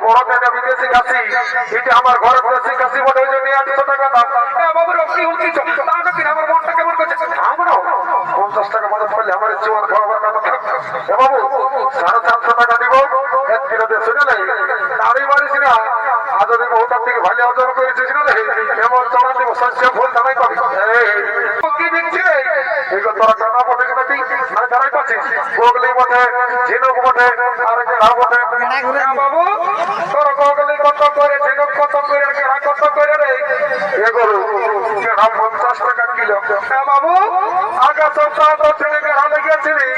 বড় টাকা বিদেশি খাসি, এটা আমার ঘরে দেশি খাসি বটে, ওই জন্য 800 টাকা দাম। বাবু কি উঠছিস তাও না কিনা, আমার মনটা কেমন করছে। আমরাও 50 টাকা মদত করলে আমার জীবন খাওয়াবার কথা থাকবে। বাবু 750 টাকা দিব 1 কিলো দিয়ে, শুনে নাই দাঁড়ি মারিস না। আজ আমি বহুতার থেকে ভালো অর্জন করেছিস না রে, এমন চড়া দিব শস্য ফুল দাঁড়াই পাবি। কি দেখছি রে এগুলো তোরা টানা পথে নাকি মানে দাঁড়াই পাচ্ছিস, গোগলি বটে, ঝিনুক বটে, আর কেড়া বটে। বাবু তোর গোগলি কত করে, ঝিনুক কত করে, কেড়া কত করে রে। এগুলো কেড়া 50 টাকা কিলো। বাবু আগে সপ্তাহ তোর ছেলে কেড়া লেগেছিলি,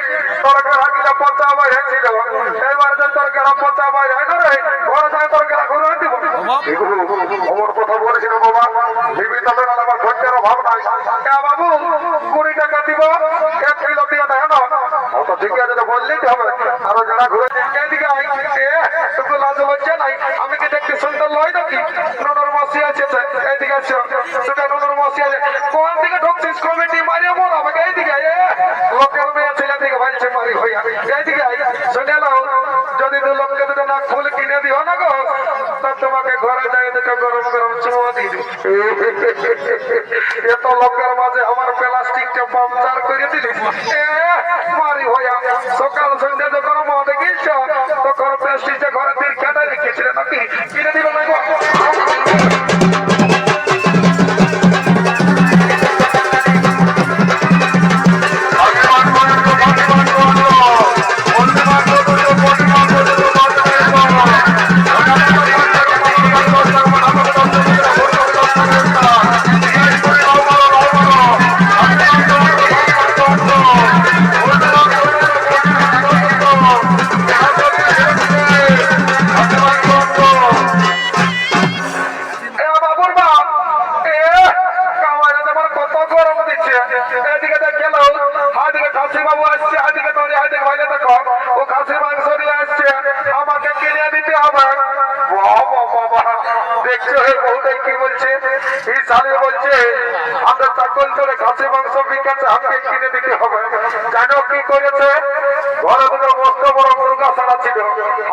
তোর কেড়া কিলো 50 বাইরে ছিল, এবার যে তোর কেড়া 50 বাইরে হয় না রে, ঘরে যায় তোর কেড়া ঘুরে দিব। এগুলো আমার কথা বলেছিল বাবা, নিবি তবে না আমার ঘন্টার অভাব নাই। বাবু 20 টাকা দিব 1 কিলো দিয়ে দেয় না, তো ঠিক আছে তো বললেই হবে। আরো যারা ঘুরে এদিকে তোকে লাজ লজ্জা নাই, আমি কি দেখতে সুন্দর লয় নাকি। ননর মাসি আছে এইদিকে আছে, তোকে ননর মাসি আছে, কোন দিকে ঢুকছিস কমিটি মারিয়ে বল আমাকে। এইদিকে লোকের মেয়ে ছেলে দিকে ভাইছে মারি হইয়া, এইদিকে শুনে নাও, যদি 2 লোককে 2টা নাক ফুল কিনে দিও না গো, তো তোমাকে ঘরে যাই দুটো গরম গরম চুমা দিয়ে দিই। এত লোকের মাঝে আমার প্লাস্টিকটা পাংচার করে দিলি, মারি হইয়া। সকাল সন্ধ্যা যখন মাঠে গিয়েছ তখন প্লাস্টিকটা ঘরে দিয়ে কেটে রেখেছিলেন নাকি, কিনে দিল না গো।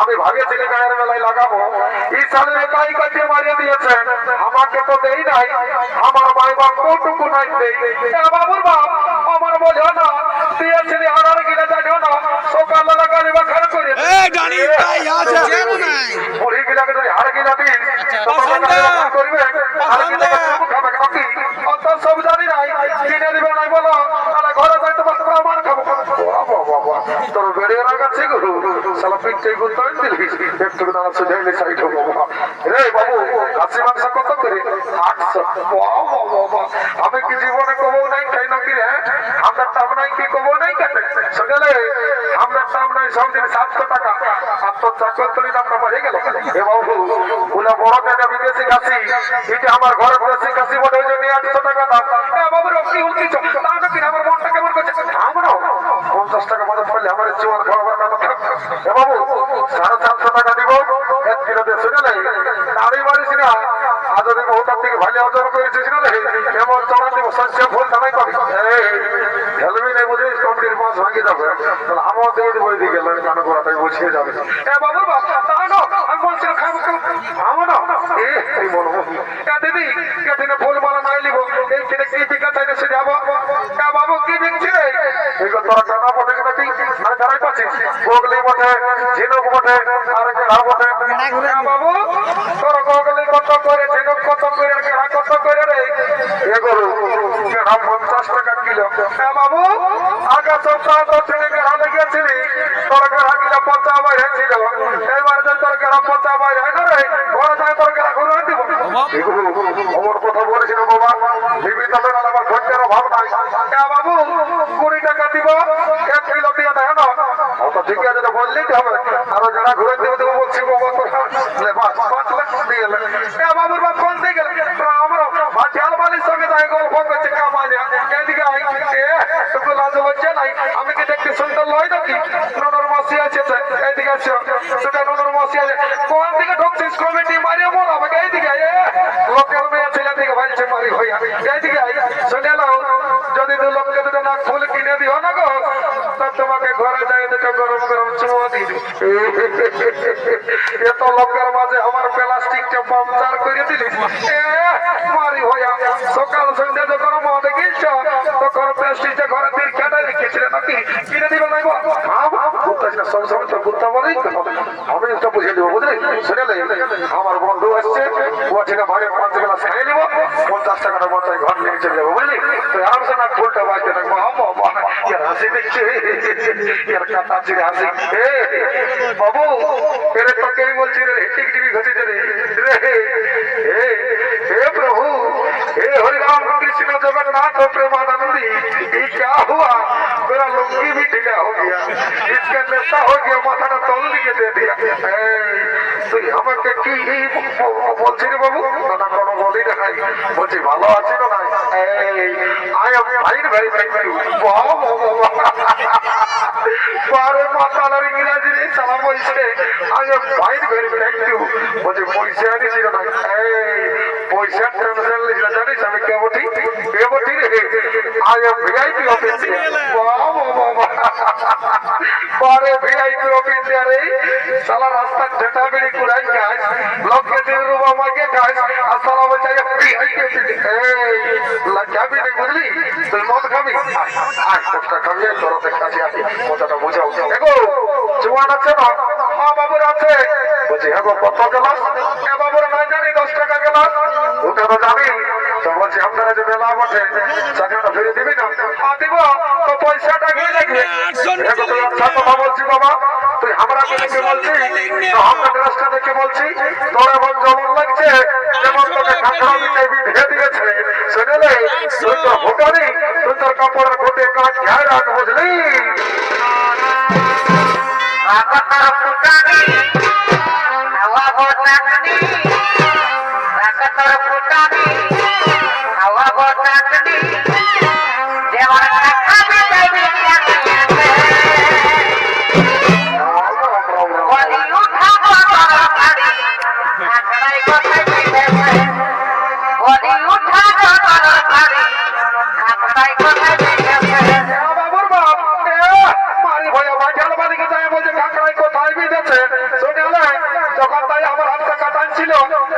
আমি ভাবিয়েছিলি গায়ের মেলায় লাগাবো, এই সালের কাই কাটিয়ে মারিয়ে দিয়েছে, আমাকে তো দেই নাই, আমার ভাই বাপ কোটুকু নাই দেই। বাবুর বাপ আমার বোঝা না দিয়েছিলি, আর কিনে জানিও না, সকালবেলা গাড়ি বাখার করে মুড়ি গিলাকে যদি হার গিলা দিস করবে, আর গিলা খাবে নাকি, অত সব জানি নাই, কিনে দিবে নাই বলো, তাহলে ঘরে যাই তোমার আমার খাবো। তোর বেড়ে রাখাচ্ছি গরু সালা পিঠে গুলতে দিলি, একটু দাঁড়া সুঝাইলে সাইড হবো রে। বাবু খাসি মাংস কত করে? 800। আমি কি জীবনে কবো নাই তাই নাকি রে, আমরা টাম নাই কি কবো নাই কেটে সকালে, আমরা টাম নাই সব দিন 700 টাকা, আর তোর চাকর তরি দামটা বেড়ে গেল। এ বাবু বলে বড় টাকা বিদেশি খাসি, এটা আমার ঘরে দেশি খাসি বটে, ওই জন্য 800 টাকা দাম। বাবু কি উঠছিস তাও না কিনা, আমার মনটা কেমন করছে। আমরাও 50 টাকা মদত করলে আমার জীবন খাওয়াবার কথা থাকবে। বাবু 750 টাকা দিব 1 কিলো দিয়ে, শুনে নাই দাঁড়ি মারিস না। আজ আমি বহুতার থেকে ভালো অর্জন করেছিস না রে, এমন চড়া দিব শস্য ফুল দাঁড়াই পাবি। হেলবি নাই বুঝিস, কমিটির মাছ ভাঙিয়ে যাবে, তাহলে আমার দিয়ে দেবো ওইদিকে গান করাটাই বসিয়ে যাবে। বাবুর বাপ তা না, আমি বলছি খাবো আমার না এই বলবো দিদি এখানে ফুল মালা নাই লিব, এই ছেলে কি বিকা চাইলে সে যাবো। বাবু কি দেখছি রে এগুলো তোরা টানা পথে নাকি মানে দাঁড়াই পাচ্ছিস, গোগলি বটে, ঝিনুক বটে, আর কেড়া বটে। বাবু তোর গোগলি কত করে, ঝিনুক কত করে, কেড়া কত করে রে। এগুলো কেড়া 50 টাকা কিলো। বাবু আগে সপ্তাহ তোর ছেলে কেড়া লেগেছিলি, তোর কেড়া কিলো 50 বাইরে ছিল, এবার যে তোর কেড়া 50 বাইরে হয় না রে, ঘরে যায় তোর কেড়া ঘুরে দিব। এগুলো আমার কথা বলেছিল বাবা, নিবি তবে না আমার ঘন্টার অভাব নাই। বাবু 20 টাকা দিব 1 কিলো দিয়ে দেয় না, তো ঠিক আছে তো বললেই হবে। আরো যারা ঘুরে দেবে দেবো বলছি বাবা, 5 লাখ দিয়ে গেলে। বাবুর বাপ ফোন দিয়ে গেলে আমরা ঝাল বালির সঙ্গে তাই গল্প করছে কামাইয়া। এদিকে তোকে লাজ লজ্জা নাই, আমি কি দেখতে সুন্দর লয় নাকি। ননর মাসি আছে এইদিকে আছে, তোকে ননর মাসি আছে, কোন দিকে ঢুকছিস কমিটি মারিয়ে বল আমাকে। এইদিকে লোকের মেয়ে ছেলে দিকে ভাইছে মারি হইয়া, এইদিকে শুনে নাও, যদি 2 লোককে 2টা নাক ফুল কিনে দিও না গো, তো তোমাকে ঘরে যাই দুটো গরম গরম সুদিন এত লোকের মাঝে আমার প্লাস্টিকটা পাংচার করে দিলি মারি হইয়া সকাল সন্ধ্যা যখন মদে গিয়েছ তখন প্লাস্টিকটা ঘরে দিয়ে কেটে রেখেছিলে নাকি কিনে দিবে নাই সবসময় তো বুঝতে পারি আমি একটা বুঝিয়ে দেবো বুঝলি শুনেলে আমার বন্ধু আসছে ও ঠিক ভাগে 5 গ্লাস খাইয়ে নিবো 50 টাকার মাথায় ঘর নিয়ে চলে যাবো বুঝলি তো আরামসে না ফুলটা বাঁচতে থাকবো হাসি দেখছে এর কাটা চিড়ে হাসি বাবু এর তোকে বলছি রে টিকটিকি ঘটিছে রে हे प्रभु हे हरि राम कृष्ण जगन्नाथ प्रेमानंदी ये क्या हुआ मेरा लुंगी भी ढीला हो गया इसका नशा हो गया माथा ना तोल दिए दे दिया তুই আমাকে কি বলছি রে বাবু না কোনো বলি না বলছি ভালো আছি না নাই I am fine very thank you বারে মাতালার ইংরেজি রে সালাম বলছে I am fine very thank you বলছি পয়সা দিছি না পয়সা টেনশন লিস না জানিস আমি কে বটি রে আই এম ভিআইপি অফিসার বারে ভিআইপি অফিসার রে সালা রাস্তা ঠেটা বেড়ি কুড়াই গাছ লোককে দিয়ে রুবা মাকে গাছ আর সালা বলছে ভিআইপি এই লাগাবি না বুঝলি তুই মদ খাবি আয় কোটা খাবি তোর কাছে আসি কথাটা বুঝাও দেখো জোয়ান আছে না বাবুর আছে বলছি হ্যাঁ কত গেলাস বাবুর না জানি 10 টাকা গেলাস ওটা তো জানি তো বলছি আপনারা যে মেলা বসে চাকরিটা ফিরে দিবি না দিব তো পয়সাটা গিয়ে লাগবে তুই আচ্ছা কথা বলছি বাবা তুই আমরা দেখে বলছি তো আমরা ড্রেসটা দেখে বলছি তোর এমন জমন লাগছে যেমন তোকে কাঁকড়া মিটাই ভিড়ে দিয়েছে শুনেলে তুই তোর ভোটারি তুই তোর কাপড়ের ঘটে কাজ খেয়াল রাখ বুঝলি যখন তাই আমার হাতটা কাটান ছিল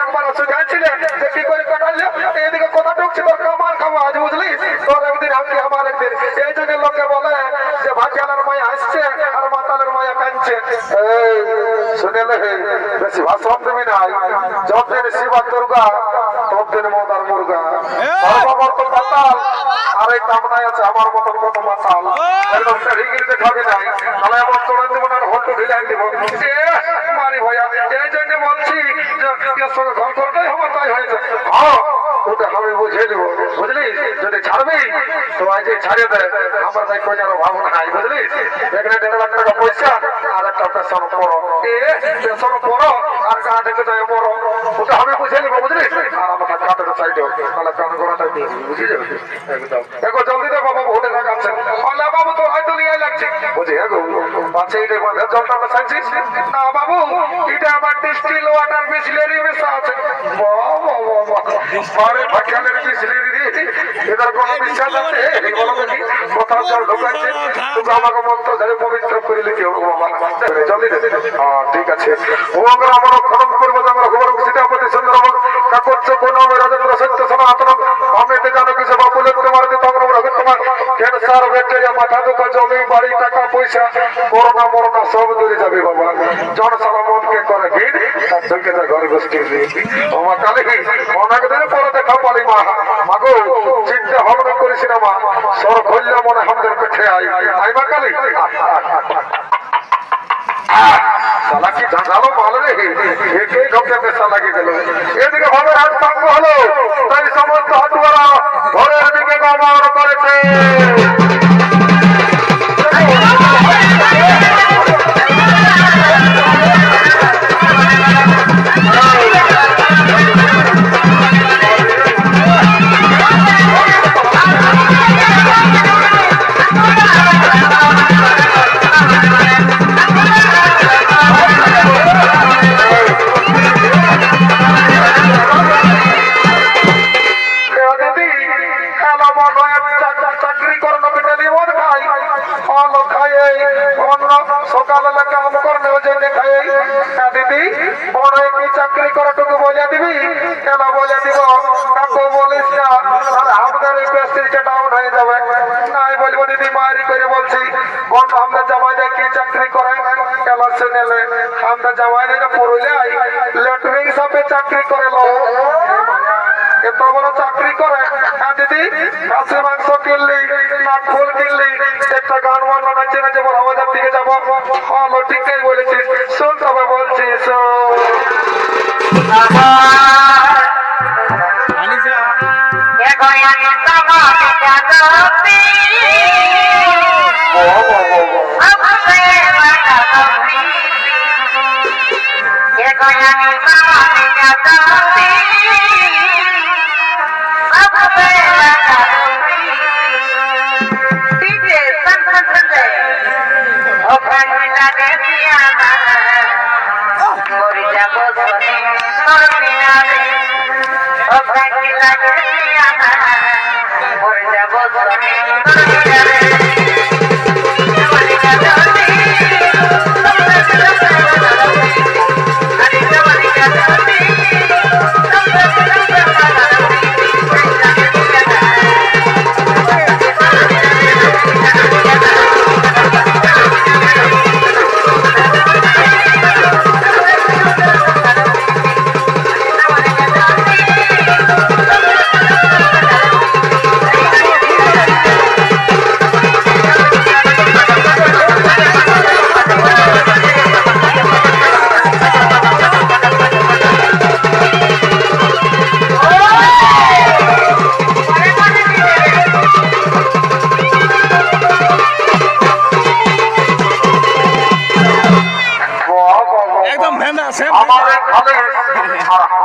একবার অসুবিধা ছিল যে কি করে কাটাইলে এইদিকে কথা ঢুকছে তোর কামার খাওয়া আজ বুঝলি তোর একদিন আমি আমার একদিন এই জন্য লোকে বলে যে ভাটিয়ালার মায়া আসছে আর মাতালের মায়া কাঁদছে শুনেলে বেশি ভাষণ দেবি নাই যতদিন শিবা দুর্গা ততদিন মদার মুর্গা সর্বমর তো পাতাল আর এই কামনায় আছে আমার মতন কত মাতাল একদম রিগিরিতে খাবি নাই তাহলে আমার চড়ান দেবো না হল্টু ঢিলাই দেবো মারি ভাইয়া এই জন্য বলছি যে সঙ্গে ঘর করতেই আমার তাই হয়েছে ওটা আমি বুঝিয়ে দেবো বুঝলি যদি ছাড়বি তো আজ ছাড়িয়ে দেয় আমার তাই কোথাও ভাবনা নাই বুঝলি এখানে 1.5 লাখ টাকা পয়সা আর একটা পেশন পড়ো পেশন পড়ো আর কানা থেকে যায় মরো ওটা আমি বুঝিয়ে দেবো বুঝলি আর আমার কাঁধের সাইডে তাহলে কান গোড়াটা দিয়ে বুঝি যাবে একদম দেখো জলদি দে বাবা ভোটে দেখাচ্ছেন বাবু তো হয়তো নিয়ে লাগছে বুঝি আচ্ছা এইটা জলটা আমরা চাইছিস না বাবু এটা আমার ডিস্টিল ওয়াটার বিসলেরি মেশা আছে বাবা ভাটিয়ালের বিসলেরি এদের কোনো বিশ্বাস আছে কোথাও জল ঢোকাচ্ছে তুমি আমাকে মন্ত্র ধরে পবিত্র করে লিখি বাবা জলদি দে ঠিক আছে ওমরা আমরা খনন করবো আমরা খবর সীতাপতি সুন্দর কাকচ্ছ কোন রাজেন্দ্র সত্য সনাতন অমৃত জানো কিছু বাপুলে তোমার তখন তোমার ক্যান্সার ব্যাকটেরিয়া মাথা দুঃখ জমি বাড়ি টাকা পয়সা করোনা মরোনা সব দূরে যাবে বাবা জন সালামতকে করে ভিড় তার সঙ্গে তার ঘরে গোষ্ঠী আমার কালী অনেক দিন পরে দেখা পালি মা মাগো চিন্তা ভাবনা করিস না মা সর খল্য মনে আমাদের পেটে আই মা কালী সালা কি ঝাঁঝালো মাল রে একে ঘপে পেশা লাগিয়ে গেল এদিকে ভাবে রাত সাঙ্গ হলো তাই সমস্ত হাতুয়ারা ঘরের দিকে গমন করেছে সকাল এলাকা চাকরি করাটুকু বলে দিবি কেন বলে দিব কাকু বলিস না আর আমাদের এই প্রেস্টিজটা ডাউন হয়ে যাবে নাই বলবো দিদি মারি করে বলছি বন্ধু আমরা জামাই দেখি চাকরি করে কেন শুনেলে আমরা জামাই দেখে পুরুলিয়ায় লেটরিং শপে চাকরি করে লো এত বড় চাকরি করে হ্যাঁ দিদি খাসি মাংস কিনলি নাক ফুল কিনলি একটা গান বান্না নাচে নাচে বড় বাজার দিকে যাবো হলো ঠিকই বলেছিস শোন তবে বলছি শোন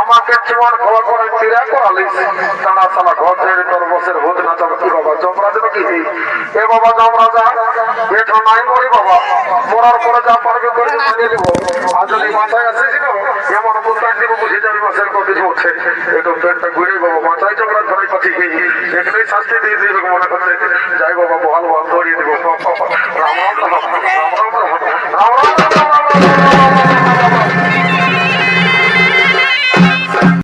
আমাকে জীবন খবর করে চিরা করালিস টানা সালা ঘর ছেড়ে তোর বসের ভূত না যাবে কি বাবা যমরাজ নাকি এ বাবা যমরাজা এটা নাই মরি বাবা মরার পরে যা পারবে করে মানিয়ে নিব আর যদি মাথায় আসেছিল এমন অবস্থায় দিব বুঝে যাবি মাসের কত উঠে একটু পেটটা ঘুরে বাবা মাথায় যমরাজ ধরে পাচ্ছি এখানেই শাস্তি দিয়ে দিবে মনে করছে যাই বাবা বহাল বহাল ধরিয়ে দিব রাম রাম রাম রাম রাম রাম রাম